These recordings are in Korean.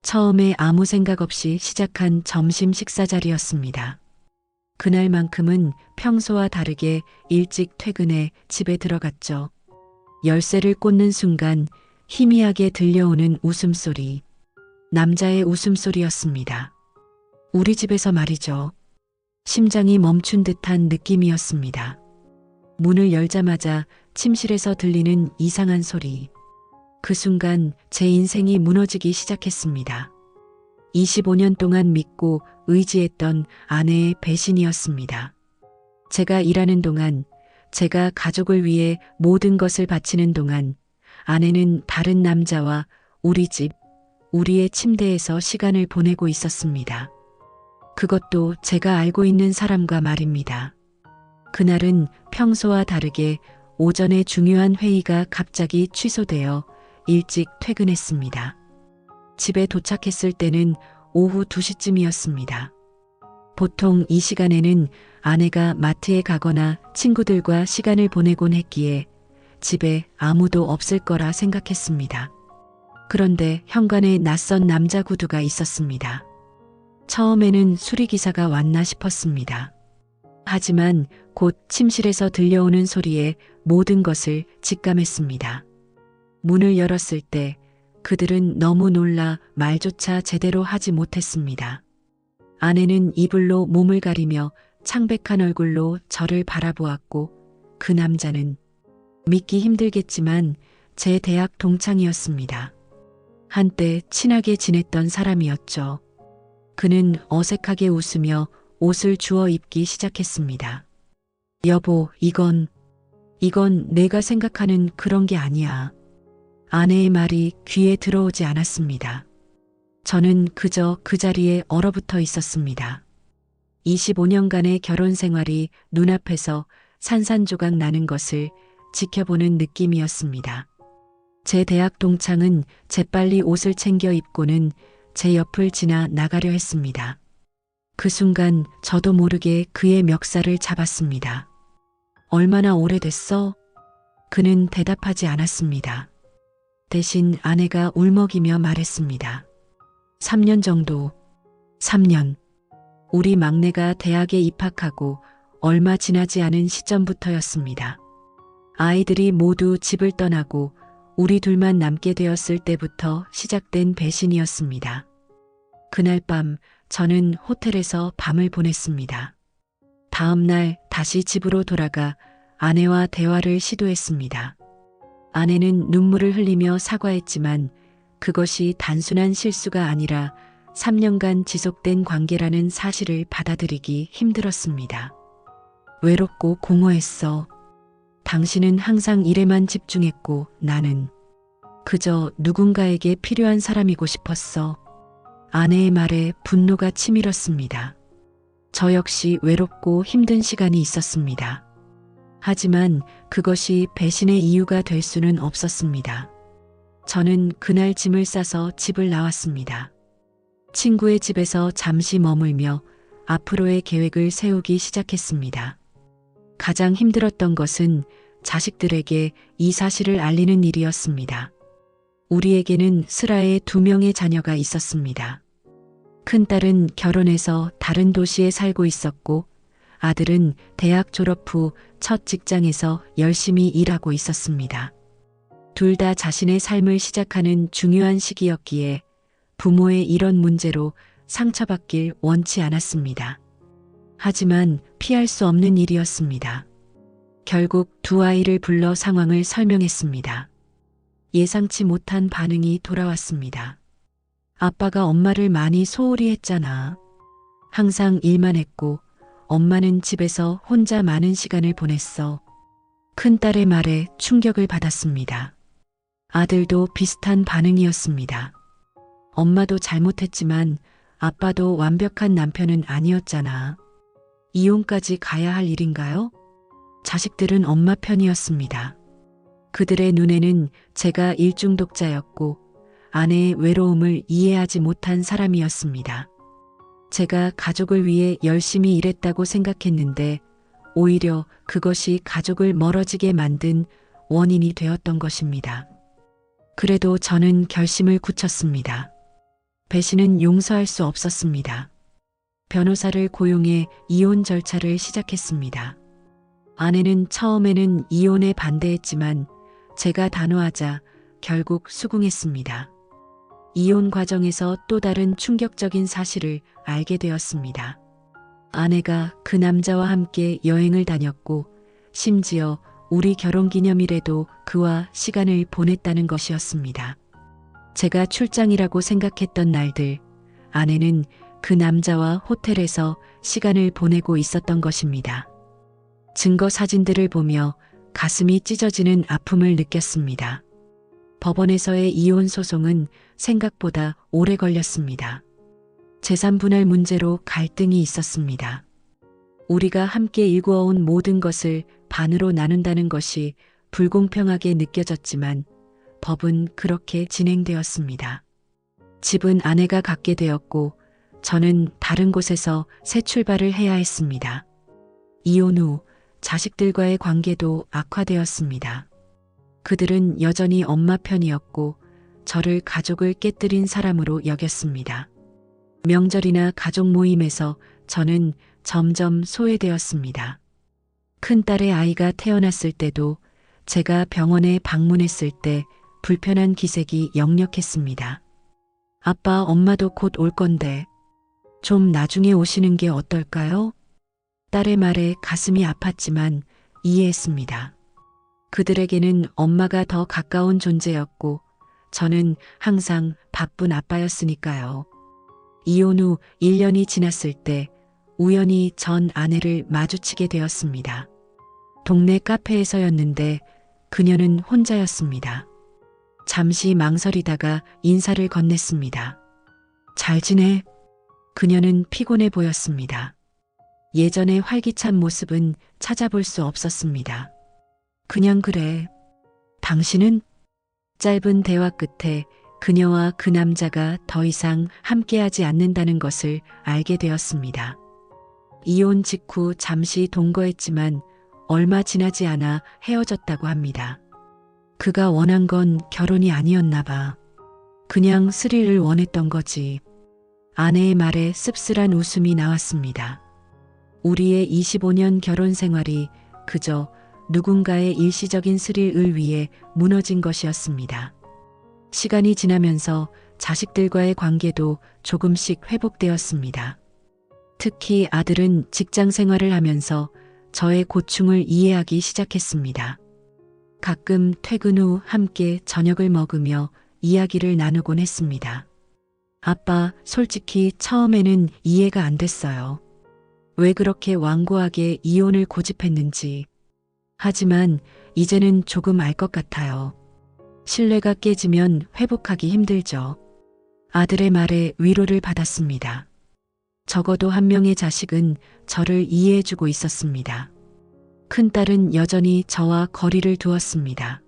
처음에 아무 생각 없이 시작한 점심 식사 자리였습니다. 그날만큼은 평소와 다르게 일찍 퇴근해 집에 들어갔죠. 열쇠를 꽂는 순간 희미하게 들려오는 웃음소리. 남자의 웃음소리였습니다. 우리 집에서 말이죠. 심장이 멈춘 듯한 느낌이었습니다. 문을 열자마자 침실에서 들리는 이상한 소리. 그 순간 제 인생이 무너지기 시작했습니다. 25년 동안 믿고 의지했던 아내의 배신이었습니다. 제가 일하는 동안, 제가 가족을 위해 모든 것을 바치는 동안 아내는 다른 남자와 우리 집, 우리의 침대에서 시간을 보내고 있었습니다. 그것도 제가 알고 있는 사람과 말입니다. 그날은 평소와 다르게 오전에 중요한 회의가 갑자기 취소되어 일찍 퇴근했습니다. 집에 도착했을 때는 오후 2시쯤이었습니다. 보통 이 시간에는 아내가 마트에 가거나 친구들과 시간을 보내곤 했기에 집에 아무도 없을 거라 생각했습니다. 그런데 현관에 낯선 남자 구두가 있었습니다. 처음에는 수리기사가 왔나 싶었습니다. 하지만 곧 침실에서 들려오는 소리에 모든 것을 직감했습니다. 문을 열었을 때 그들은 너무 놀라 말조차 제대로 하지 못했습니다. 아내는 이불로 몸을 가리며 창백한 얼굴로 저를 바라보았고 그 남자는 믿기 힘들겠지만 제 대학 동창이었습니다. 한때 친하게 지냈던 사람이었죠. 그는 어색하게 웃으며 옷을 주워 입기 시작했습니다. 여보, 이건 내가 생각하는 그런 게 아니야. 아내의 말이 귀에 들어오지 않았습니다. 저는 그저 그 자리에 얼어붙어 있었습니다. 25년간의 결혼 생활이 눈앞에서 산산조각 나는 것을 지켜보는 느낌이었습니다. 제 대학 동창은 재빨리 옷을 챙겨 입고는 제 옆을 지나 나가려 했습니다. 그 순간 저도 모르게 그의 멱살을 잡았습니다. 얼마나 오래됐어? 그는 대답하지 않았습니다. 대신 아내가 울먹이며 말했습니다. 3년 정도. 3년. 우리 막내가 대학에 입학하고 얼마 지나지 않은 시점부터였습니다. 아이들이 모두 집을 떠나고 우리 둘만 남게 되었을 때부터 시작된 배신이었습니다. 그날 밤 저는 호텔에서 밤을 보냈습니다. 다음 날 다시 집으로 돌아가 아내와 대화를 시도했습니다. 아내는 눈물을 흘리며 사과했지만 그것이 단순한 실수가 아니라 3년간 지속된 관계라는 사실을 받아들이기 힘들었습니다. 외롭고 공허했어. 당신은 항상 일에만 집중했고 나는 그저 누군가에게 필요한 사람이고 싶었어. 아내의 말에 분노가 치밀었습니다. 저 역시 외롭고 힘든 시간이 있었습니다. 하지만 그것이 배신의 이유가 될 수는 없었습니다. 저는 그날 짐을 싸서 집을 나왔습니다. 친구의 집에서 잠시 머물며 앞으로의 계획을 세우기 시작했습니다. 가장 힘들었던 것은 자식들에게 이 사실을 알리는 일이었습니다. 우리에게는 슬아의 2명의 자녀가 있었습니다. 큰딸은 결혼해서 다른 도시에 살고 있었고 아들은 대학 졸업 후 첫 직장에서 열심히 일하고 있었습니다. 둘 다 자신의 삶을 시작하는 중요한 시기였기에 부모의 이런 문제로 상처받길 원치 않았습니다. 하지만 피할 수 없는 일이었습니다. 결국 두 아이를 불러 상황을 설명했습니다. 예상치 못한 반응이 돌아왔습니다. 아빠가 엄마를 많이 소홀히 했잖아. 항상 일만 했고 엄마는 집에서 혼자 많은 시간을 보냈어. 큰딸의 말에 충격을 받았습니다. 아들도 비슷한 반응이었습니다. 엄마도 잘못했지만 아빠도 완벽한 남편은 아니었잖아. 이혼까지 가야 할 일인가요? 자식들은 엄마 편이었습니다. 그들의 눈에는 제가 일중독자였고 아내의 외로움을 이해하지 못한 사람이었습니다. 제가 가족을 위해 열심히 일했다고 생각했는데 오히려 그것이 가족을 멀어지게 만든 원인이 되었던 것입니다. 그래도 저는 결심을 굳혔습니다. 배신은 용서할 수 없었습니다. 변호사를 고용해 이혼 절차를 시작했습니다. 아내는 처음에는 이혼에 반대했지만 제가 단호하자 결국 수긍했습니다. 이혼 과정에서 또 다른 충격적인 사실을 알게 되었습니다. 아내가 그 남자와 함께 여행을 다녔고 심지어 우리 결혼기념일에도 그와 시간을 보냈다는 것이었습니다. 제가 출장이라고 생각했던 날들, 아내는 그 남자와 호텔에서 시간을 보내고 있었던 것입니다. 증거 사진들을 보며 가슴이 찢어지는 아픔을 느꼈습니다. 법원에서의 이혼 소송은 생각보다 오래 걸렸습니다. 재산 분할 문제로 갈등이 있었습니다. 우리가 함께 일구어온 모든 것을 반으로 나눈다는 것이 불공평하게 느껴졌지만 법은 그렇게 진행되었습니다. 집은 아내가 갖게 되었고 저는 다른 곳에서 새 출발을 해야 했습니다. 이혼 후 자식들과의 관계도 악화되었습니다. 그들은 여전히 엄마 편이었고 저를 가족을 깨뜨린 사람으로 여겼습니다. 명절이나 가족 모임에서 저는 점점 소외되었습니다. 큰딸의 아이가 태어났을 때도 제가 병원에 방문했을 때 불편한 기색이 역력했습니다. 아빠, 엄마도 곧 올 건데 좀 나중에 오시는 게 어떨까요? 딸의 말에 가슴이 아팠지만 이해했습니다. 그들에게는 엄마가 더 가까운 존재였고 저는 항상 바쁜 아빠였으니까요. 이혼 후 1년이 지났을 때 우연히 전 아내를 마주치게 되었습니다. 동네 카페에서였는데 그녀는 혼자였습니다. 잠시 망설이다가 인사를 건넸습니다. 잘 지내? 그녀는 피곤해 보였습니다. 예전의 활기찬 모습은 찾아볼 수 없었습니다. 그냥 그래. 당신은? 짧은 대화 끝에 그녀와 그 남자가 더 이상 함께하지 않는다는 것을 알게 되었습니다. 이혼 직후 잠시 동거했지만 얼마 지나지 않아 헤어졌다고 합니다. 그가 원한 건 결혼이 아니었나 봐. 그냥 스릴을 원했던 거지. 아내의 말에 씁쓸한 웃음이 나왔습니다. 우리의 25년 결혼 생활이 그저 누군가의 일시적인 스릴을 위해 무너진 것이었습니다. 시간이 지나면서 자식들과의 관계도 조금씩 회복되었습니다. 특히 아들은 직장 생활을 하면서 저의 고충을 이해하기 시작했습니다. 가끔 퇴근 후 함께 저녁을 먹으며 이야기를 나누곤 했습니다. 아빠, 솔직히 처음에는 이해가 안 됐어요. 왜 그렇게 완고하게 이혼을 고집했는지. 하지만 이제는 조금 알 것 같아요. 신뢰가 깨지면 회복하기 힘들죠. 아들의 말에 위로를 받았습니다. 적어도 한 명의 자식은 저를 이해해주고 있었습니다. 큰딸은 여전히 저와 거리를 두었습니다.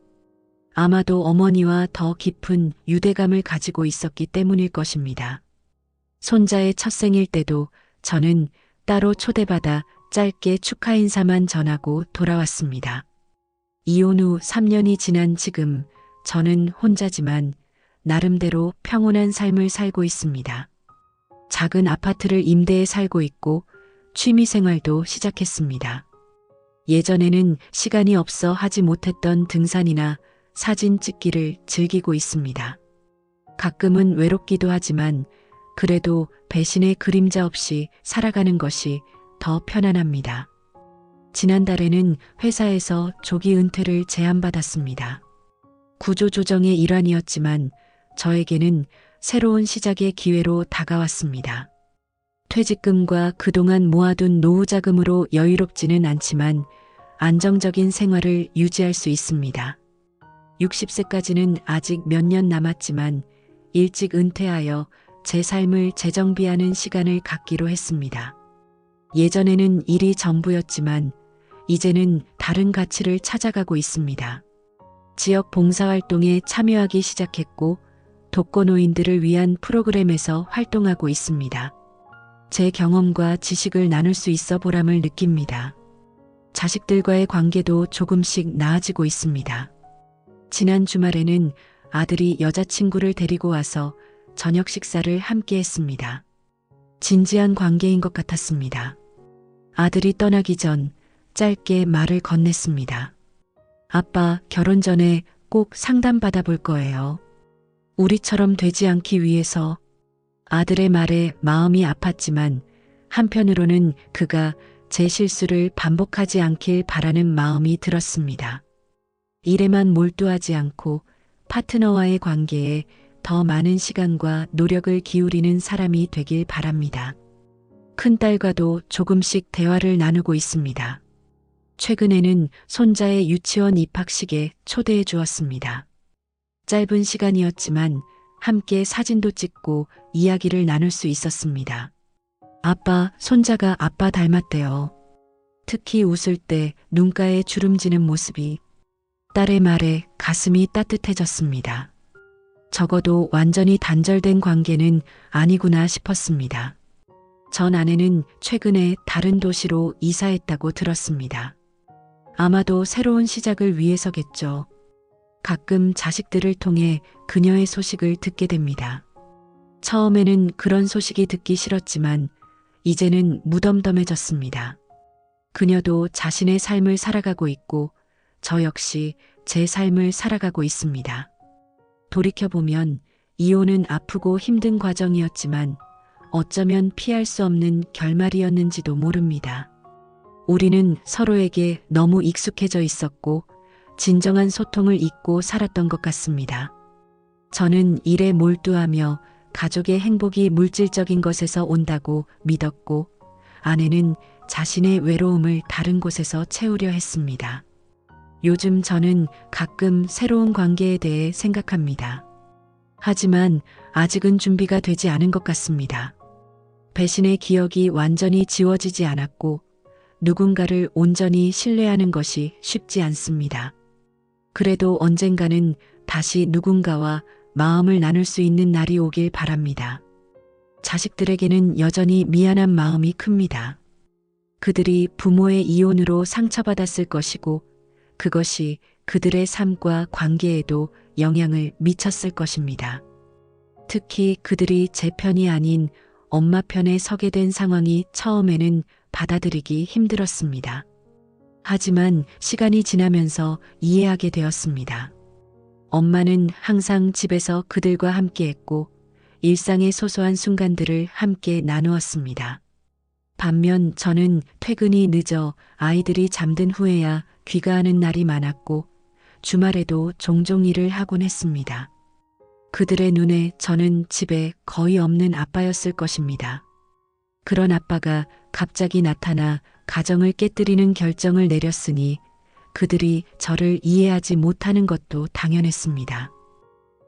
아마도 어머니와 더 깊은 유대감을 가지고 있었기 때문일 것입니다. 손자의 첫 생일 때도 저는 따로 초대받아 짧게 축하 인사만 전하고 돌아왔습니다. 이혼 후 3년이 지난 지금 저는 혼자지만 나름대로 평온한 삶을 살고 있습니다. 작은 아파트를 임대해 살고 있고 취미 생활도 시작했습니다. 예전에는 시간이 없어 하지 못했던 등산이나 사진 찍기를 즐기고 있습니다. 가끔은 외롭기도 하지만 그래도 배신의 그림자 없이 살아가는 것이 더 편안합니다. 지난달에는 회사에서 조기 은퇴를 제안받았습니다. 구조조정의 일환이었지만 저에게는 새로운 시작의 기회로 다가왔습니다. 퇴직금과 그동안 모아둔 노후자금으로 여유롭지는 않지만 안정적인 생활을 유지할 수 있습니다. 60세까지는 아직 몇 년 남았지만 일찍 은퇴하여 제 삶을 재정비하는 시간을 갖기로 했습니다. 예전에는 일이 전부였지만 이제는 다른 가치를 찾아가고 있습니다. 지역 봉사활동에 참여하기 시작했고 독거노인들을 위한 프로그램에서 활동하고 있습니다. 제 경험과 지식을 나눌 수 있어 보람을 느낍니다. 자식들과의 관계도 조금씩 나아지고 있습니다. 지난 주말에는 아들이 여자친구를 데리고 와서 저녁 식사를 함께 했습니다. 진지한 관계인 것 같았습니다. 아들이 떠나기 전 짧게 말을 건넸습니다. 아빠, 결혼 전에 꼭 상담받아 볼 거예요. 우리처럼 되지 않기 위해서. 아들의 말에 마음이 아팠지만 한편으로는 그가 제 실수를 반복하지 않길 바라는 마음이 들었습니다. 일에만 몰두하지 않고 파트너와의 관계에 더 많은 시간과 노력을 기울이는 사람이 되길 바랍니다. 큰딸과도 조금씩 대화를 나누고 있습니다. 최근에는 손자의 유치원 입학식에 초대해 주었습니다. 짧은 시간이었지만 함께 사진도 찍고 이야기를 나눌 수 있었습니다. 아빠, 손자가 아빠 닮았대요. 특히 웃을 때 눈가에 주름지는 모습이. 딸의 말에 가슴이 따뜻해졌습니다. 적어도 완전히 단절된 관계는 아니구나 싶었습니다. 전 아내는 최근에 다른 도시로 이사했다고 들었습니다. 아마도 새로운 시작을 위해서겠죠. 가끔 자식들을 통해 그녀의 소식을 듣게 됩니다. 처음에는 그런 소식이 듣기 싫었지만 이제는 무덤덤해졌습니다. 그녀도 자신의 삶을 살아가고 있고 저 역시 제 삶을 살아가고 있습니다. 돌이켜보면 이혼은 아프고 힘든 과정이었지만 어쩌면 피할 수 없는 결말이었는지도 모릅니다. 우리는 서로에게 너무 익숙해져 있었고 진정한 소통을 잊고 살았던 것 같습니다. 저는 일에 몰두하며 가족의 행복이 물질적인 것에서 온다고 믿었고 아내는 자신의 외로움을 다른 곳에서 채우려 했습니다. 요즘 저는 가끔 새로운 관계에 대해 생각합니다. 하지만 아직은 준비가 되지 않은 것 같습니다. 배신의 기억이 완전히 지워지지 않았고 누군가를 온전히 신뢰하는 것이 쉽지 않습니다. 그래도 언젠가는 다시 누군가와 마음을 나눌 수 있는 날이 오길 바랍니다. 자식들에게는 여전히 미안한 마음이 큽니다. 그들이 부모의 이혼으로 상처받았을 것이고 그것이 그들의 삶과 관계에도 영향을 미쳤을 것입니다. 특히 그들이 제 편이 아닌 엄마 편에 서게 된 상황이 처음에는 받아들이기 힘들었습니다. 하지만 시간이 지나면서 이해하게 되었습니다. 엄마는 항상 집에서 그들과 함께했고 일상의 소소한 순간들을 함께 나누었습니다. 반면 저는 퇴근이 늦어 아이들이 잠든 후에야 귀가하는 날이 많았고 주말에도 종종 일을 하곤 했습니다. 그들의 눈에 저는 집에 거의 없는 아빠였을 것입니다. 그런 아빠가 갑자기 나타나 가정을 깨뜨리는 결정을 내렸으니 그들이 저를 이해하지 못하는 것도 당연했습니다.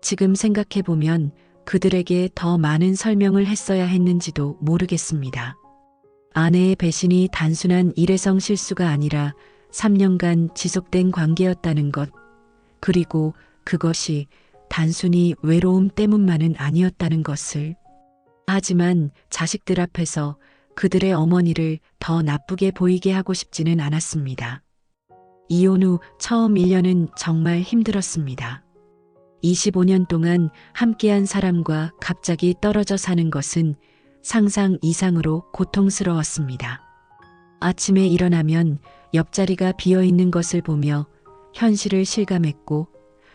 지금 생각해보면 그들에게 더 많은 설명을 했어야 했는지도 모르겠습니다. 아내의 배신이 단순한 일회성 실수가 아니라 3년간 지속된 관계였다는 것, 그리고 그것이 단순히 외로움 때문만은 아니었다는 것을. 하지만 자식들 앞에서 그들의 어머니를 더 나쁘게 보이게 하고 싶지는 않았습니다. 이혼 후 처음 1년은 정말 힘들었습니다. 25년 동안 함께한 사람과 갑자기 떨어져 사는 것은 상상 이상으로 고통스러웠습니다. 아침에 일어나면 옆자리가 비어 있는 것을 보며 현실을 실감했고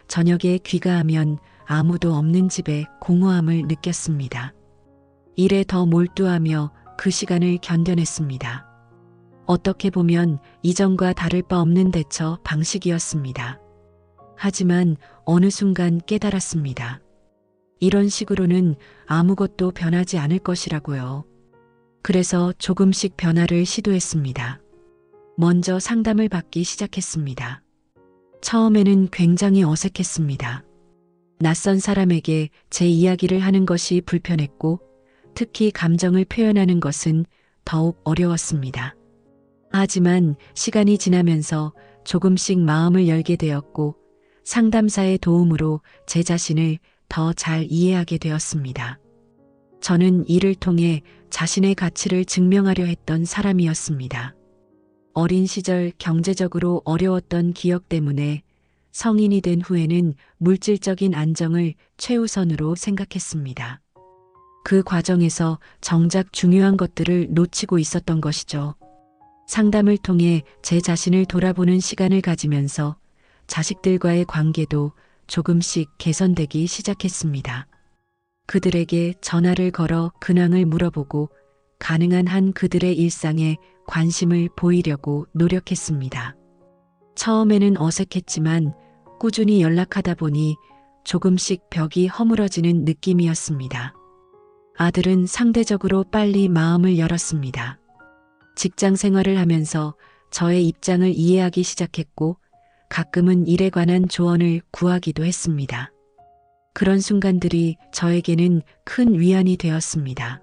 저녁에 귀가하면 아무도 없는 집에 공허함을 느꼈습니다. 일에 더 몰두하며 그 시간을 견뎌냈습니다. 어떻게 보면 이전과 다를 바 없는 대처 방식이었습니다. 하지만 어느 순간 깨달았습니다. 이런 식으로는 아무것도 변하지 않을 것이라고요. 그래서 조금씩 변화를 시도했습니다. 먼저 상담을 받기 시작했습니다. 처음에는 굉장히 어색했습니다. 낯선 사람에게 제 이야기를 하는 것이 불편했고 특히 감정을 표현하는 것은 더욱 어려웠습니다. 하지만 시간이 지나면서 조금씩 마음을 열게 되었고 상담사의 도움으로 제 자신을 더 잘 이해하게 되었습니다. 저는 이를 통해 자신의 가치를 증명하려 했던 사람이었습니다. 어린 시절 경제적으로 어려웠던 기억 때문에 성인이 된 후에는 물질적인 안정을 최우선으로 생각했습니다. 그 과정에서 정작 중요한 것들을 놓치고 있었던 것이죠. 상담을 통해 제 자신을 돌아보는 시간을 가지면서 자식들과의 관계도 조금씩 개선되기 시작했습니다. 그들에게 전화를 걸어 근황을 물어보고 가능한 한 그들의 일상에 관심을 보이려고 노력했습니다. 처음에는 어색했지만 꾸준히 연락하다 보니 조금씩 벽이 허물어지는 느낌이었습니다. 아들은 상대적으로 빨리 마음을 열었습니다. 직장 생활을 하면서 저의 입장을 이해하기 시작했고 가끔은 일에 관한 조언을 구하기도 했습니다. 그런 순간들이 저에게는 큰 위안이 되었습니다.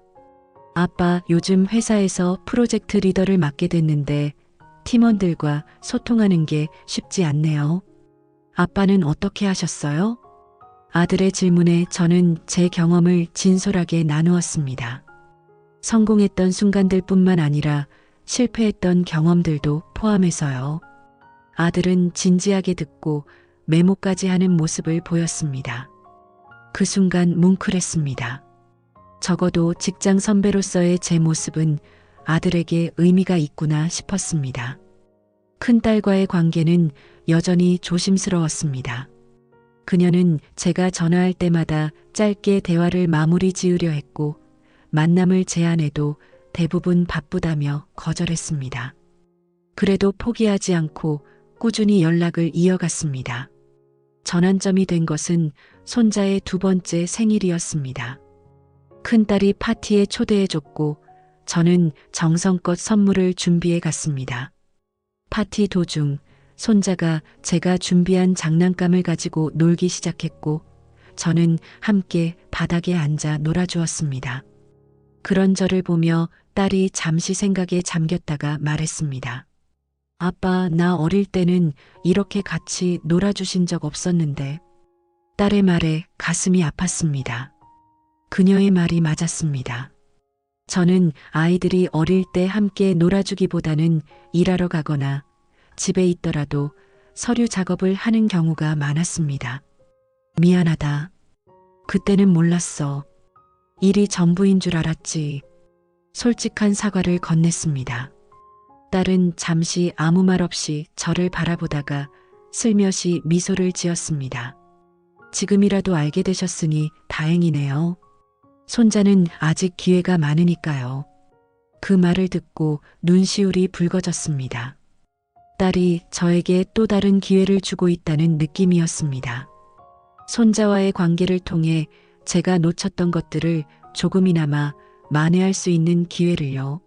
아빠, 요즘 회사에서 프로젝트 리더를 맡게 됐는데 팀원들과 소통하는 게 쉽지 않네요. 아빠는 어떻게 하셨어요? 아들의 질문에 저는 제 경험을 진솔하게 나누었습니다. 성공했던 순간들뿐만 아니라 실패했던 경험들도 포함해서요. 아들은 진지하게 듣고 메모까지 하는 모습을 보였습니다. 그 순간 뭉클했습니다. 적어도 직장 선배로서의 제 모습은 아들에게 의미가 있구나 싶었습니다. 큰딸과의 관계는 여전히 조심스러웠습니다. 그녀는 제가 전화할 때마다 짧게 대화를 마무리 지으려 했고 만남을 제안해도 대부분 바쁘다며 거절했습니다. 그래도 포기하지 않고 꾸준히 연락을 이어갔습니다. 전환점이 된 것은 손자의 두 번째 생일이었습니다. 큰딸이 파티에 초대해줬고 저는 정성껏 선물을 준비해 갔습니다. 파티 도중 손자가 제가 준비한 장난감을 가지고 놀기 시작했고 저는 함께 바닥에 앉아 놀아주었습니다. 그런 저를 보며 딸이 잠시 생각에 잠겼다가 말했습니다. 아빠, 나 어릴 때는 이렇게 같이 놀아주신 적 없었는데. 딸의 말에 가슴이 아팠습니다. 그녀의 말이 맞았습니다. 저는 아이들이 어릴 때 함께 놀아주기보다는 일하러 가거나 집에 있더라도 서류 작업을 하는 경우가 많았습니다. 미안하다. 그때는 몰랐어. 일이 전부인 줄 알았지. 솔직한 사과를 건넸습니다. 딸은 잠시 아무 말 없이 저를 바라보다가 슬며시 미소를 지었습니다. 지금이라도 알게 되셨으니 다행이네요. 손자는 아직 기회가 많으니까요. 그 말을 듣고 눈시울이 붉어졌습니다. 딸이 저에게 또 다른 기회를 주고 있다는 느낌이었습니다. 손자와의 관계를 통해 제가 놓쳤던 것들을 조금이나마 만회할 수 있는 기회를요.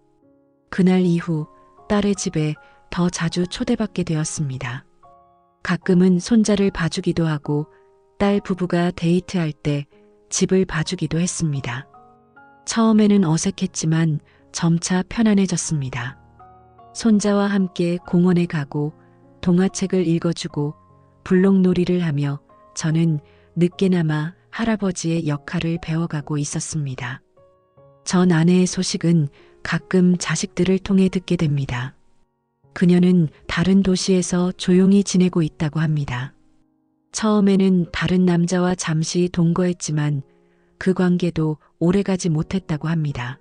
그날 이후 딸의 집에 더 자주 초대받게 되었습니다. 가끔은 손자를 봐주기도 하고 딸 부부가 데이트할 때 집을 봐주기도 했습니다. 처음에는 어색했지만 점차 편안해졌습니다. 손자와 함께 공원에 가고 동화책을 읽어주고 블록놀이를 하며 저는 늦게나마 할아버지의 역할을 배워가고 있었습니다. 전 아내의 소식은 가끔 자식들을 통해 듣게 됩니다. 그녀는 다른 도시에서 조용히 지내고 있다고 합니다. 처음에는 다른 남자와 잠시 동거했지만 그 관계도 오래가지 못했다고 합니다.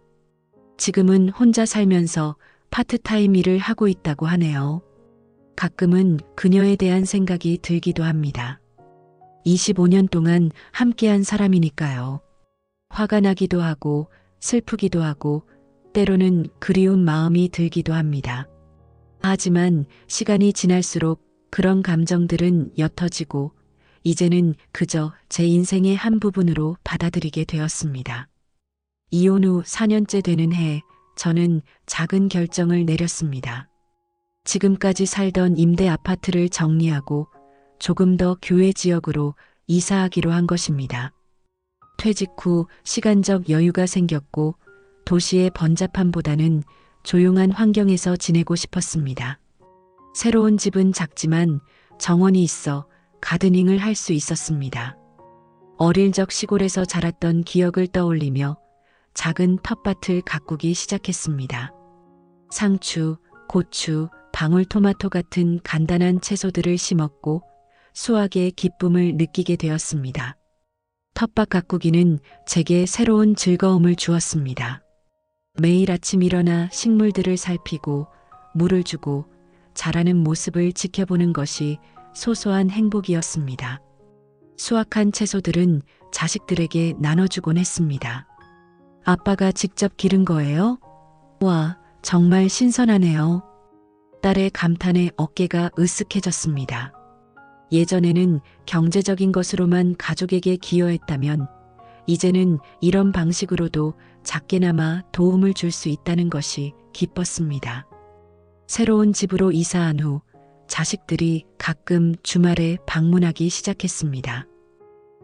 지금은 혼자 살면서 파트타임 일을 하고 있다고 하네요. 가끔은 그녀에 대한 생각이 들기도 합니다. 25년 동안 함께한 사람이니까요. 화가 나기도 하고 슬프기도 하고 때로는 그리운 마음이 들기도 합니다. 하지만 시간이 지날수록 그런 감정들은 옅어지고 이제는 그저 제 인생의 한 부분으로 받아들이게 되었습니다. 이혼 후 4년째 되는 해 저는 작은 결정을 내렸습니다. 지금까지 살던 임대 아파트를 정리하고 조금 더 교외 지역으로 이사하기로 한 것입니다. 퇴직 후 시간적 여유가 생겼고 도시의 번잡함보다는 조용한 환경에서 지내고 싶었습니다. 새로운 집은 작지만 정원이 있어 가드닝을 할 수 있었습니다. 어릴 적 시골에서 자랐던 기억을 떠올리며 작은 텃밭을 가꾸기 시작했습니다. 상추, 고추, 방울토마토 같은 간단한 채소들을 심었고 수확의 기쁨을 느끼게 되었습니다. 텃밭 가꾸기는 제게 새로운 즐거움을 주었습니다. 매일 아침 일어나 식물들을 살피고 물을 주고 자라는 모습을 지켜보는 것이 소소한 행복이었습니다. 수확한 채소들은 자식들에게 나눠주곤 했습니다. 아빠가 직접 기른 거예요? 와, 정말 신선하네요. 딸의 감탄에 어깨가 으쓱해졌습니다. 예전에는 경제적인 것으로만 가족에게 기여했다면 이제는 이런 방식으로도 작게나마 도움을 줄 수 있다는 것이 기뻤습니다. 새로운 집으로 이사한 후 자식들이 가끔 주말에 방문하기 시작했습니다.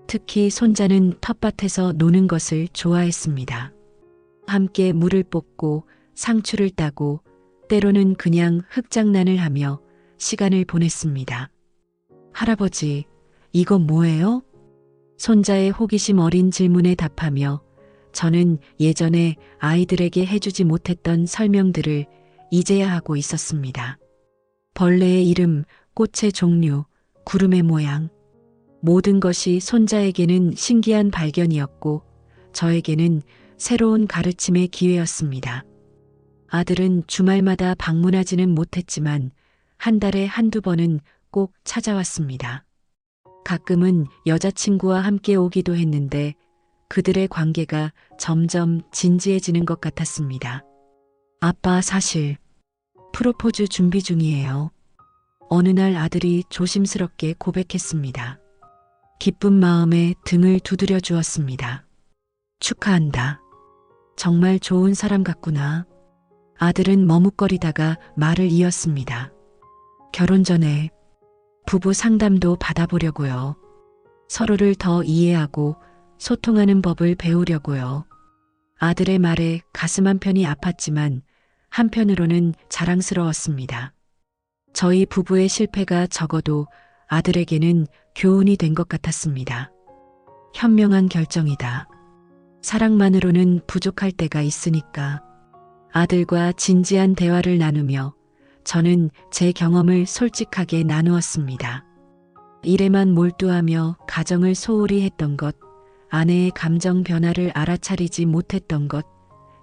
특히 손자는 텃밭에서 노는 것을 좋아했습니다. 함께 물을 뽑고 상추를 따고 때로는 그냥 흙장난을 하며 시간을 보냈습니다. 할아버지, 이건 뭐예요? 손자의 호기심 어린 질문에 답하며 저는 예전에 아이들에게 해주지 못했던 설명들을 이제야 하고 있었습니다. 벌레의 이름, 꽃의 종류, 구름의 모양. 모든 것이 손자에게는 신기한 발견이었고 저에게는 새로운 가르침의 기회였습니다. 아들은 주말마다 방문하지는 못했지만 한 달에 한두 번은 꼭 찾아왔습니다. 가끔은 여자친구와 함께 오기도 했는데 그들의 관계가 점점 진지해지는 것 같았습니다. 아빠 사실 프로포즈 준비 중이에요. 어느 날 아들이 조심스럽게 고백했습니다. 기쁜 마음에 등을 두드려 주었습니다. 축하한다. 정말 좋은 사람 같구나. 아들은 머뭇거리다가 말을 이었습니다. 결혼 전에 부부 상담도 받아보려고요. 서로를 더 이해하고 소통하는 법을 배우려고요. 아들의 말에 가슴 한편이 아팠지만 한편으로는 자랑스러웠습니다. 저희 부부의 실패가 적어도 아들에게는 교훈이 된 것 같았습니다. 현명한 결정이다. 사랑만으로는 부족할 때가 있으니까. 아들과 진지한 대화를 나누며 저는 제 경험을 솔직하게 나누었습니다. 일에만 몰두하며 가정을 소홀히 했던 것, 아내의 감정 변화를 알아차리지 못했던 것,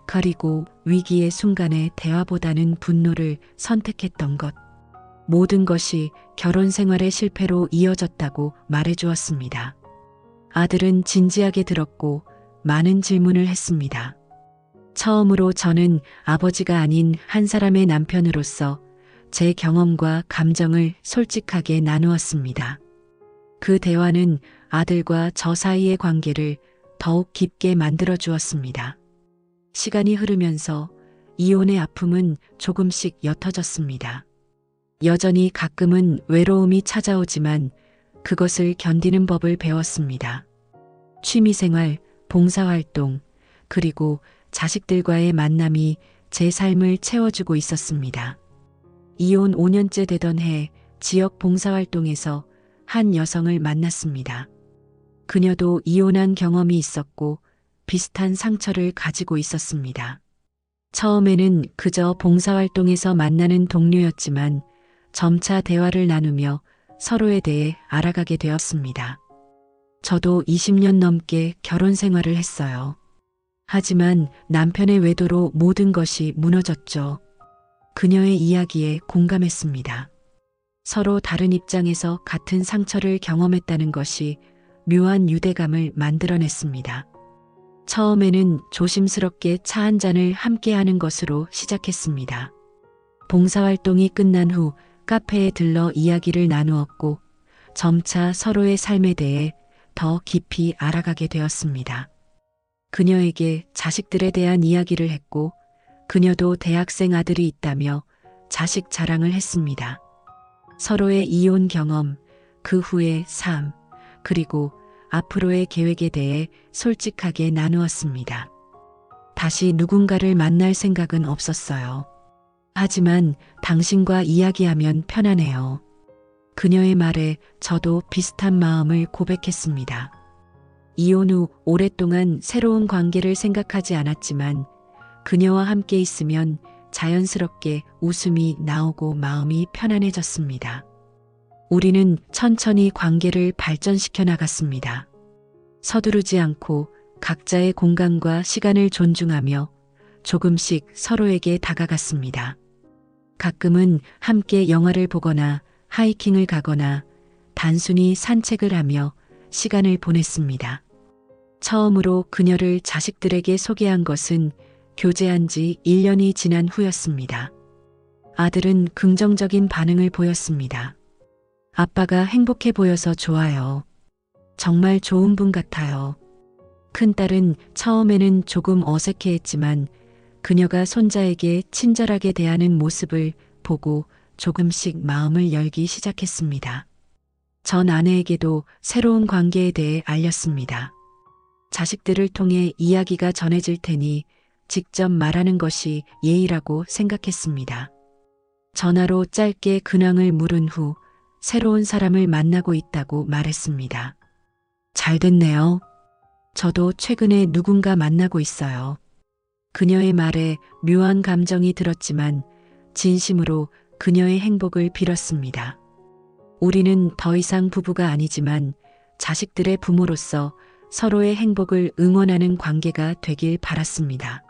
그리고 위기의 순간에 대화보다는 분노를 선택했던 것. 모든 것이 결혼 생활의 실패로 이어졌다고 말해주었습니다. 아들은 진지하게 들었고 많은 질문을 했습니다. 처음으로 저는 아버지가 아닌 한 사람의 남편으로서 제 경험과 감정을 솔직하게 나누었습니다. 그 대화는 아들과 저 사이의 관계를 더욱 깊게 만들어 주었습니다. 시간이 흐르면서 이혼의 아픔은 조금씩 옅어졌습니다. 여전히 가끔은 외로움이 찾아오지만 그것을 견디는 법을 배웠습니다. 취미생활, 봉사활동, 그리고 자식들과의 만남이 제 삶을 채워주고 있었습니다. 이혼 5년째 되던 해 지역 봉사활동에서 한 여성을 만났습니다. 그녀도 이혼한 경험이 있었고 비슷한 상처를 가지고 있었습니다. 처음에는 그저 봉사활동에서 만나는 동료였지만 점차 대화를 나누며 서로에 대해 알아가게 되었습니다. 저도 20년 넘게 결혼 생활을 했어요. 하지만 남편의 외도로 모든 것이 무너졌죠. 그녀의 이야기에 공감했습니다. 서로 다른 입장에서 같은 상처를 경험했다는 것이 묘한 유대감을 만들어냈습니다. 처음에는 조심스럽게 차 한 잔을 함께 하는 것으로 시작했습니다. 봉사활동이 끝난 후 카페에 들러 이야기를 나누었고 점차 서로의 삶에 대해 더 깊이 알아가게 되었습니다. 그녀에게 자식들에 대한 이야기를 했고 그녀도 대학생 아들이 있다며 자식 자랑을 했습니다. 서로의 이혼 경험, 그 후의 삶, 그리고 앞으로의 계획에 대해 솔직하게 나누었습니다. 다시 누군가를 만날 생각은 없었어요. 하지만 당신과 이야기하면 편하네요. 그녀의 말에 저도 비슷한 마음을 고백했습니다. 이혼 후 오랫동안 새로운 관계를 생각하지 않았지만 그녀와 함께 있으면 자연스럽게 웃음이 나오고 마음이 편안해졌습니다. 우리는 천천히 관계를 발전시켜 나갔습니다. 서두르지 않고 각자의 공간과 시간을 존중하며 조금씩 서로에게 다가갔습니다. 가끔은 함께 영화를 보거나 하이킹을 가거나 단순히 산책을 하며 시간을 보냈습니다. 처음으로 그녀를 자식들에게 소개한 것은 교제한 지 1년이 지난 후였습니다. 아들은 긍정적인 반응을 보였습니다. 아빠가 행복해 보여서 좋아요. 정말 좋은 분 같아요. 큰딸은 처음에는 조금 어색해했지만 그녀가 손자에게 친절하게 대하는 모습을 보고 조금씩 마음을 열기 시작했습니다. 전 아내에게도 새로운 관계에 대해 알렸습니다. 자식들을 통해 이야기가 전해질 테니 직접 말하는 것이 예의라고 생각했습니다. 전화로 짧게 근황을 물은 후 새로운 사람을 만나고 있다고 말했습니다. 잘 됐네요. 저도 최근에 누군가 만나고 있어요. 그녀의 말에 묘한 감정이 들었지만 진심으로 그녀의 행복을 빌었습니다. 우리는 더 이상 부부가 아니지만 자식들의 부모로서 서로의 행복을 응원하는 관계가 되길 바랐습니다.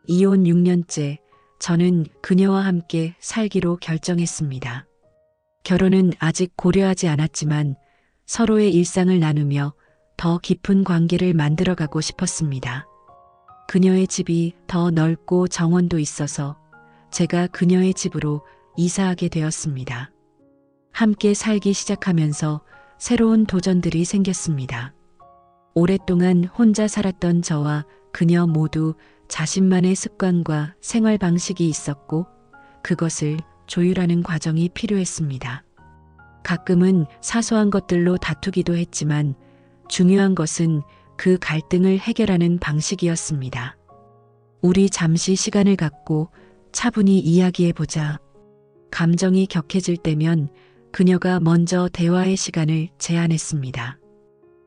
이혼 6년째 저는 그녀와 함께 살기로 결정했습니다. 결혼은 아직 고려하지 않았지만 서로의 일상을 나누며 더 깊은 관계를 만들어가고 싶었습니다. 그녀의 집이 더 넓고 정원도 있어서 제가 그녀의 집으로 이사하게 되었습니다. 함께 살기 시작하면서 새로운 도전들이 생겼습니다. 오랫동안 혼자 살았던 저와 그녀 모두 자신만의 습관과 생활 방식이 있었고 그것을 조율하는 과정이 필요했습니다. 가끔은 사소한 것들로 다투기도 했지만 중요한 것은 그 갈등을 해결하는 방식이었습니다. 우리 잠시 시간을 갖고 차분히 이야기해보자. 감정이 격해질 때면 그녀가 먼저 대화의 시간을 제안했습니다.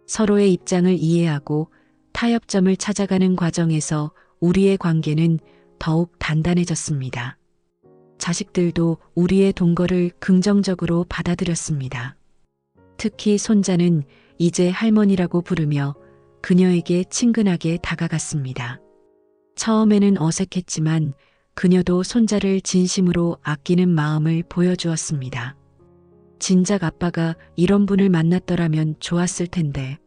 서로의 입장을 이해하고 타협점을 찾아가는 과정에서 우리의 관계는 더욱 단단해졌습니다. 자식들도 우리의 동거를 긍정적으로 받아들였습니다. 특히 손자는 이제 할머니라고 부르며 그녀에게 친근하게 다가갔습니다. 처음에는 어색했지만 그녀도 손자를 진심으로 아끼는 마음을 보여주었습니다. 진작 아빠가 이런 분을 만났더라면 좋았을 텐데.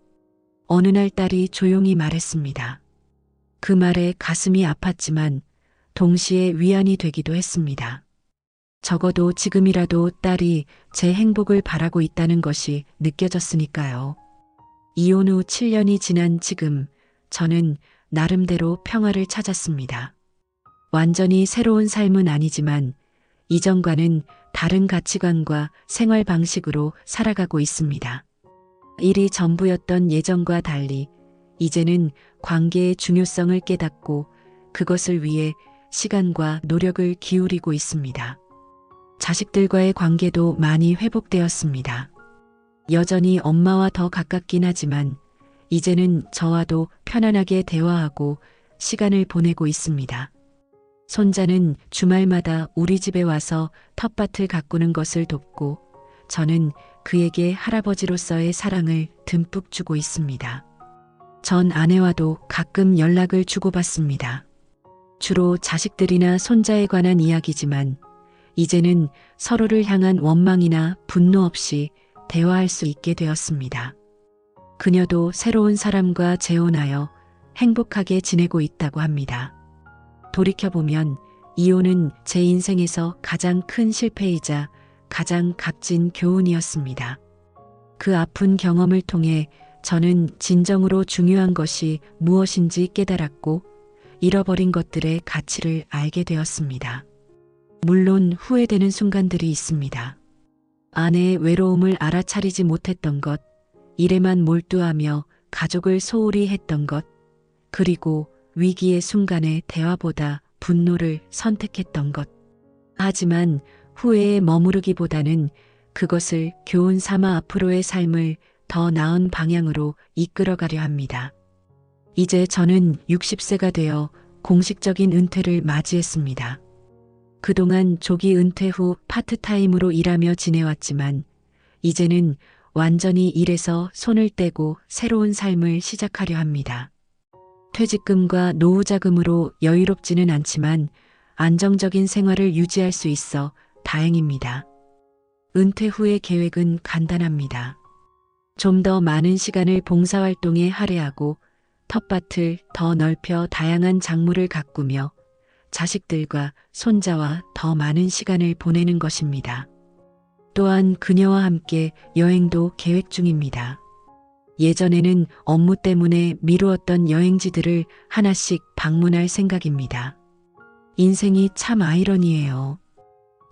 어느 날 딸이 조용히 말했습니다. 그 말에 가슴이 아팠지만 동시에 위안이 되기도 했습니다. 적어도 지금이라도 딸이 제 행복을 바라고 있다는 것이 느껴졌으니까요. 이혼 후 7년이 지난 지금 저는 나름대로 평화를 찾았습니다. 완전히 새로운 삶은 아니지만 이전과는 다른 가치관과 생활 방식으로 살아가고 있습니다. 일이 전부였던 예전과 달리 이제는 관계의 중요성을 깨닫고 그것을 위해 시간과 노력을 기울이고 있습니다. 자식들과의 관계도 많이 회복되었습니다. 여전히 엄마와 더 가깝긴 하지만 이제는 저와도 편안하게 대화하고 시간을 보내고 있습니다. 손자는 주말마다 우리 집에 와서 텃밭을 가꾸는 것을 돕고 저는 그에게 할아버지로서의 사랑을 듬뿍 주고 있습니다. 전 아내와도 가끔 연락을 주고받습니다. 주로 자식들이나 손자에 관한 이야기지만 이제는 서로를 향한 원망이나 분노 없이 대화할 수 있게 되었습니다. 그녀도 새로운 사람과 재혼하여 행복하게 지내고 있다고 합니다. 돌이켜보면 이혼은 제 인생에서 가장 큰 실패이자 가장 값진 교훈이었습니다. 그 아픈 경험을 통해 저는 진정으로 중요한 것이 무엇인지 깨달았고 잃어버린 것들의 가치를 알게 되었습니다. 물론 후회되는 순간들이 있습니다. 아내의 외로움을 알아차리지 못했던 것, 일에만 몰두하며 가족을 소홀히 했던 것, 그리고 위기의 순간에 대화보다 분노를 선택했던 것. 하지만 후회에 머무르기보다는 그것을 교훈 삼아 앞으로의 삶을 더 나은 방향으로 이끌어가려 합니다. 이제 저는 60세가 되어 공식적인 은퇴를 맞이했습니다. 그동안 조기 은퇴 후 파트타임으로 일하며 지내왔지만 이제는 완전히 일에서 손을 떼고 새로운 삶을 시작하려 합니다. 퇴직금과 노후자금으로 여유롭지는 않지만 안정적인 생활을 유지할 수 있어 다행입니다. 은퇴 후의 계획은 간단합니다. 좀 더 많은 시간을 봉사활동에 할애하고 텃밭을 더 넓혀 다양한 작물을 가꾸며 자식들과 손자와 더 많은 시간을 보내는 것입니다. 또한 그녀와 함께 여행도 계획 중입니다. 예전에는 업무 때문에 미루었던 여행지들을 하나씩 방문할 생각입니다. 인생이 참 아이러니해요.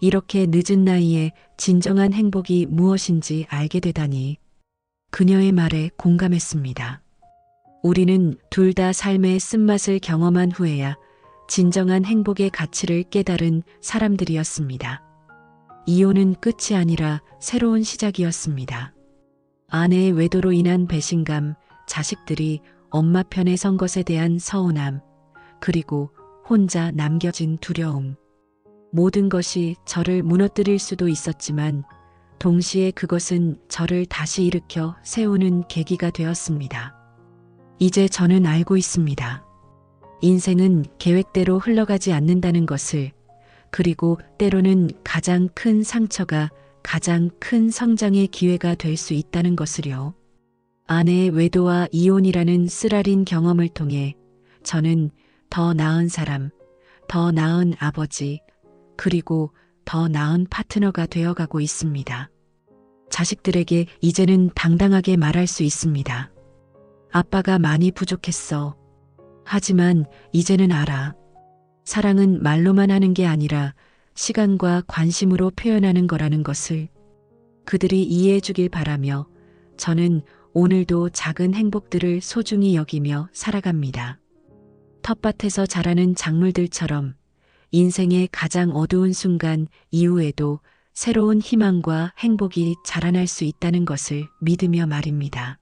이렇게 늦은 나이에 진정한 행복이 무엇인지 알게 되다니 그녀의 말에 공감했습니다. 우리는 둘 다 삶의 쓴맛을 경험한 후에야 진정한 행복의 가치를 깨달은 사람들이었습니다. 이혼은 끝이 아니라 새로운 시작이었습니다. 아내의 외도로 인한 배신감, 자식들이 엄마 편에 선 것에 대한 서운함, 그리고 혼자 남겨진 두려움. 모든 것이 저를 무너뜨릴 수도 있었지만 동시에 그것은 저를 다시 일으켜 세우는 계기가 되었습니다. 이제 저는 알고 있습니다. 인생은 계획대로 흘러가지 않는다는 것을, 그리고 때로는 가장 큰 상처가 가장 큰 성장의 기회가 될 수 있다는 것을요. 아내의 외도와 이혼이라는 쓰라린 경험을 통해 저는 더 나은 사람, 더 나은 아버지, 그리고 더 나은 파트너가 되어가고 있습니다. 자식들에게 이제는 당당하게 말할 수 있습니다. 아빠가 많이 부족했어. 하지만 이제는 알아. 사랑은 말로만 하는 게 아니라 시간과 관심으로 표현하는 거라는 것을. 그들이 이해해 주길 바라며 저는 오늘도 작은 행복들을 소중히 여기며 살아갑니다. 텃밭에서 자라는 작물들처럼 인생의 가장 어두운 순간 이후에도 새로운 희망과 행복이 자라날 수 있다는 것을 믿으며 말입니다.